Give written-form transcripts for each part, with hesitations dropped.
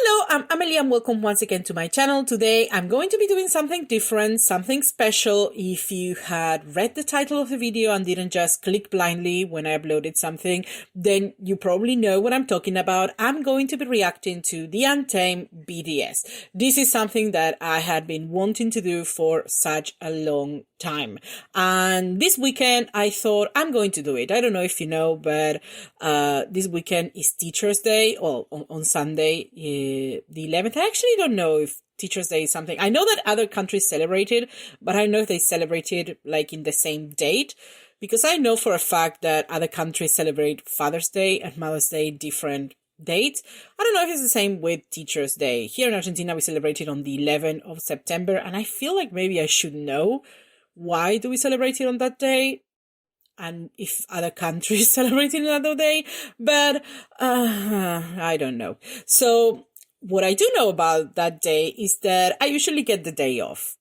Hello, I'm Amelie and welcome once again to my channel. Today I'm going to be doing something different, something special. If you had read the title of the video and didn't just click blindly when I uploaded something, then you probably know what I'm talking about. I'm going to be reacting to the Untamed BTS. This is something that I had been wanting to do for such a long time. And this weekend I thought I'm going to do it. I don't know if you know, but this weekend is Teachers Day. Well, on Sunday, the 11th. I actually don't know if Teachers Day is something. I know that other countries celebrate it, but I don't know if they celebrate it like in the same date, because I know for a fact that other countries celebrate Father's Day and Mother's Day different dates. I don't know if it's the same with Teachers Day. Here in Argentina, we celebrate it on the 11th of September, and I feel like maybe I should know why do we celebrate it on that day, and if other countries celebrate it another day, but I don't know. So what I do know about that day is that I usually get the day off.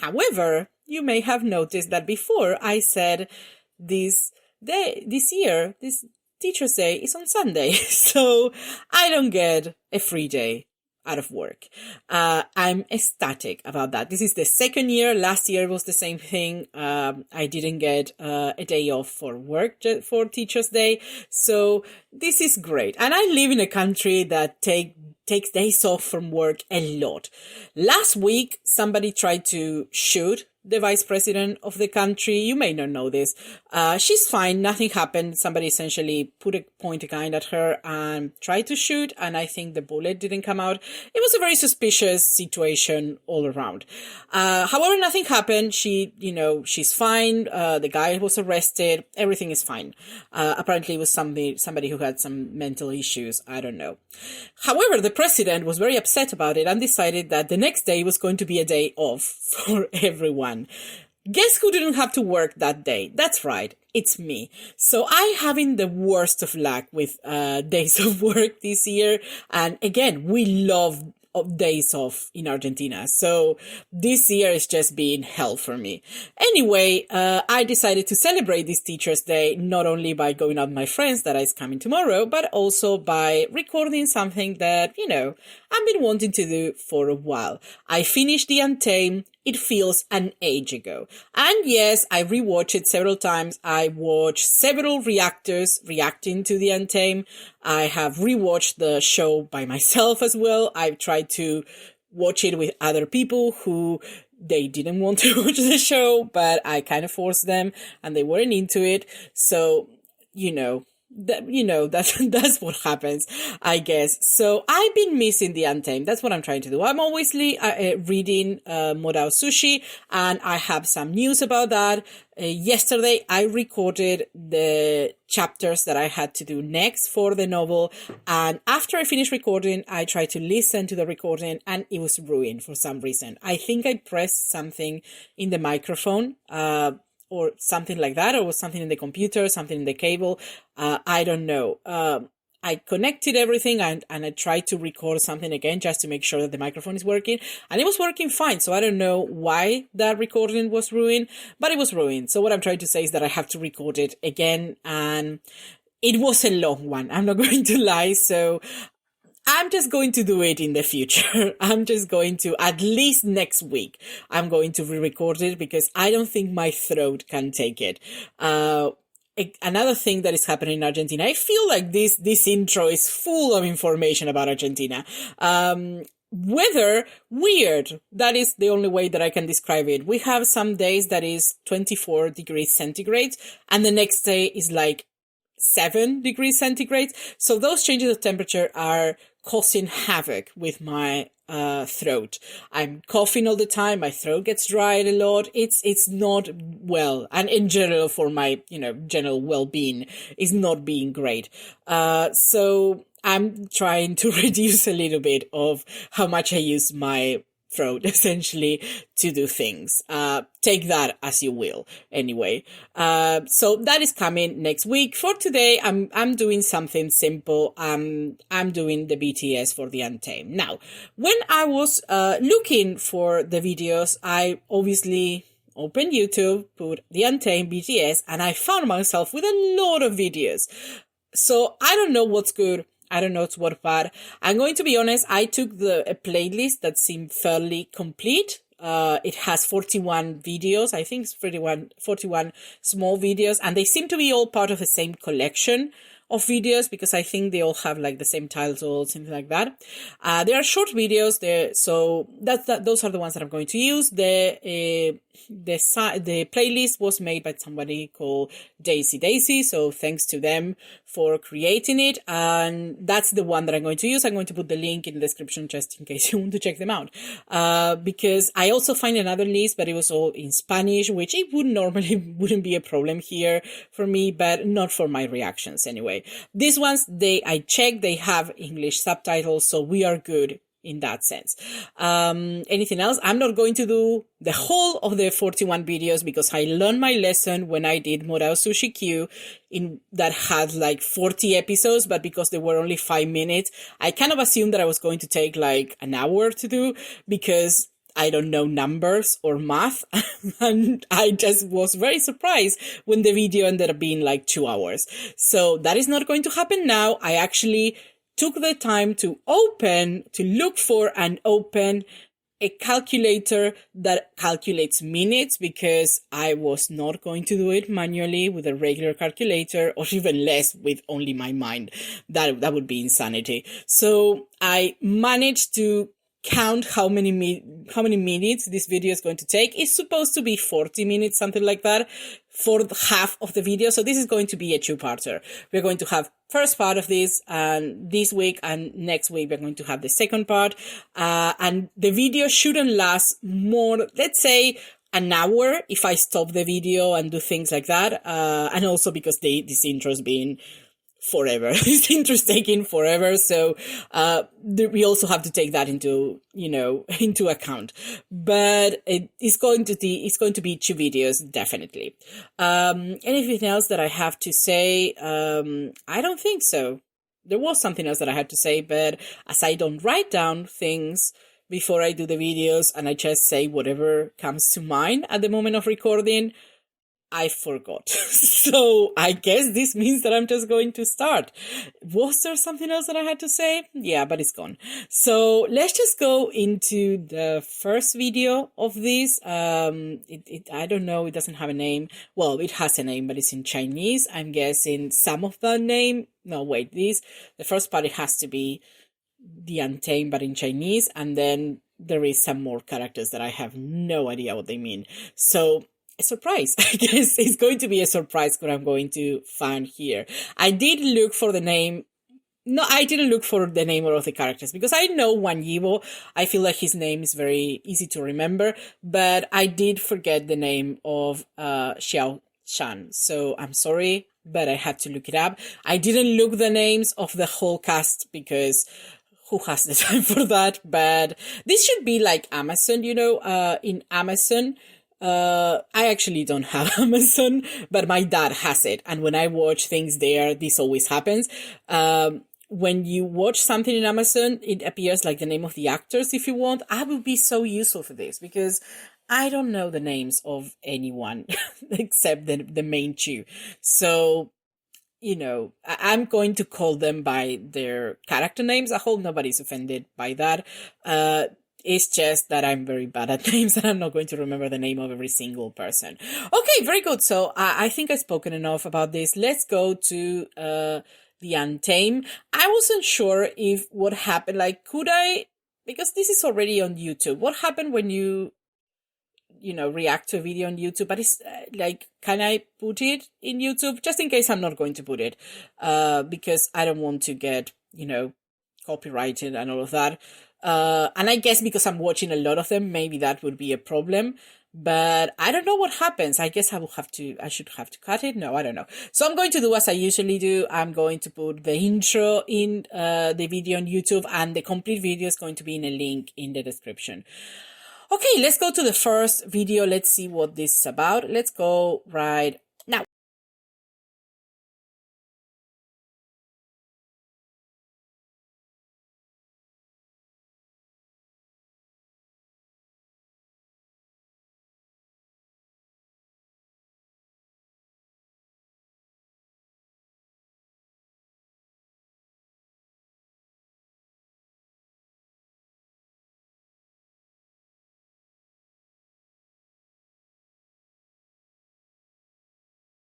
However, you may have noticed that before I said this Teacher's Day is on Sunday, so I don't get a free day out of work. I'm ecstatic about that. This is the second year. Last year was the same thing. I didn't get a day off for work for Teachers Day. So this is great. And I live in a country that takes days off from work a lot. Last week, somebody tried to shoot the vice president of the country. You may not know this. She's fine. Nothing happened. Somebody essentially put a point gun at her and tried to shoot, and I think the bullet didn't come out. It was a very suspicious situation all around. However, nothing happened. She's fine. The guy was arrested. Everything is fine. Apparently it was somebody who had some mental issues. I don't know. However, the president was very upset about it and decided that the next day was going to be a day off for everyone. Guess who didn't have to work that day? That's right, it's me. So I'm having the worst of luck with days of work this year. And again, we love days off in Argentina. So this year is just being hell for me. Anyway, I decided to celebrate this Teacher's Day not only by going out with my friends that is coming tomorrow, but also by recording something that, I've been wanting to do for a while. I finished the Untamed. It feels an age ago. And yes, I rewatched it several times. I watched several reactors reacting to the Untamed. I have rewatched the show by myself as well. I've tried to watch it with other people who they didn't want to watch the show, but I kind of forced them and they weren't into it. So, that's what happens, I guess. So I've been missing the Untamed. That's what I'm trying to do. I'm always reading Morao Sushi, and I have some news about that. Yesterday, I recorded the chapters that I had to do next for the novel. And after I finished recording, I tried to listen to the recording and it was ruined for some reason. I think I pressed something in the microphone, or something like that, or was something in the computer, something in the cable. I don't know. I connected everything and I tried to record something again just to make sure that the microphone is working. And it was working fine. So I don't know why that recording was ruined, but it was ruined. So what I'm trying to say is that I have to record it again. And it was a long one. I'm not going to lie. So I'm just going to do it in the future. I'm just going to, at least next week, I'm going to re-record it because I don't think my throat can take it. Another thing that is happening in Argentina, I feel like this intro is full of information about Argentina. Weather, weird. That is the only way that I can describe it. We have some days that is 24 degrees centigrade, and the next day is like 7 degrees centigrade. So those changes of temperature are causing havoc with my throat. I'm coughing all the time. My throat gets dried a lot. It's not well. And in general, for my, general well-being is not being great. So I'm trying to reduce a little bit of how much I use my throat essentially to do things. Take that as you will. Anyway, so that is coming next week. For today, I'm doing something simple. I'm doing the BTS for the Untamed. Now, when I was looking for the videos, I obviously opened YouTube, put the Untamed BTS, and I found myself with a lot of videos. So I don't know what's good. I don't know to what part. I'm going to be honest, I took a playlist that seemed fairly complete. It has 41 videos. I think it's 41 small videos, and they seem to be all part of the same collection of videos because I think they all have like the same title, something like that. They are short videos there, so those are the ones that I'm going to use. The playlist was made by somebody called Daisy, so thanks to them for creating it, and that's the one that I'm going to use. I'm going to put the link in the description just in case you want to check them out, because I also find another list, but it was all in Spanish, which it wouldn't be a problem here for me, but not for my reactions anyway. These ones, I checked, they have English subtitles, so we are good in that sense. Anything else? I'm not going to do the whole of the 41 videos because I learned my lesson when I did Morao Sushi Q that had like 40 episodes, but because they were only 5 minutes, I kind of assumed that I was going to take like an hour to do because I don't know numbers or math. And I just was very surprised when the video ended up being like 2 hours. So that is not going to happen now. I actually took the time to look for and open a calculator that calculates minutes because I was not going to do it manually with a regular calculator or even less with only my mind. That would be insanity. So I managed to count how many minutes this video is going to take. It's supposed to be 40 minutes, something like that, for half of the video. So this is going to be a two-parter. We're going to have first part of this, and this week and next week we're going to have the second part. And the video shouldn't last more, let's say, an hour if I stop the video and do things like that. And also because this intro's been forever. This intro's taking forever. So, we also have to take that into account, but it's going to be 2 videos, definitely. Anything else that I have to say? I don't think so. There was something else that I had to say, but as I don't write down things before I do the videos and I just say whatever comes to mind at the moment of recording, I forgot. So I guess this means that I'm just going to start. Was there something else that I had to say? Yeah, but it's gone. So let's just go into the first video of this. I don't know. It doesn't have a name. Well, it has a name, but it's in Chinese. I'm guessing some of the name. No, wait, the first part, it has to be the Untamed, but in Chinese. And then there is some more characters that I have no idea what they mean. So, a surprise. I guess it's going to be a surprise what I'm going to find here. I did look for the name. No, I didn't look for the name of the characters because I know Wang Yibo. I feel like his name is very easy to remember, but I did forget the name of Xiao Shan. So I'm sorry, but I had to look it up. I didn't look the names of the whole cast because who has the time for that? But this should be like Amazon, in Amazon. I actually don't have Amazon, but my dad has it. And when I watch things there, this always happens. When you watch something in Amazon, it appears like the name of the actors if you want. I will be so useful for this because I don't know the names of anyone except the main 2. So, I'm going to call them by their character names. I hope nobody's offended by that. It's just that I'm very bad at names and I'm not going to remember the name of every single person. Okay, very good. So I think I've spoken enough about this. Let's go to the Untamed. I wasn't sure if what happened, could I, because this is already on YouTube. What happened when you react to a video on YouTube? But it's can I put it in YouTube? Just in case I'm not going to put it, because I don't want to get, copyrighted and all of that. And I guess because I'm watching a lot of them, maybe that would be a problem, but I don't know what happens. I guess I should have to cut it. No, I don't know. So I'm going to do as I usually do. I'm going to put the intro in, the video on YouTube, and the complete video is going to be in a link in the description. Okay, let's go to the first video. Let's see what this is about. Let's go right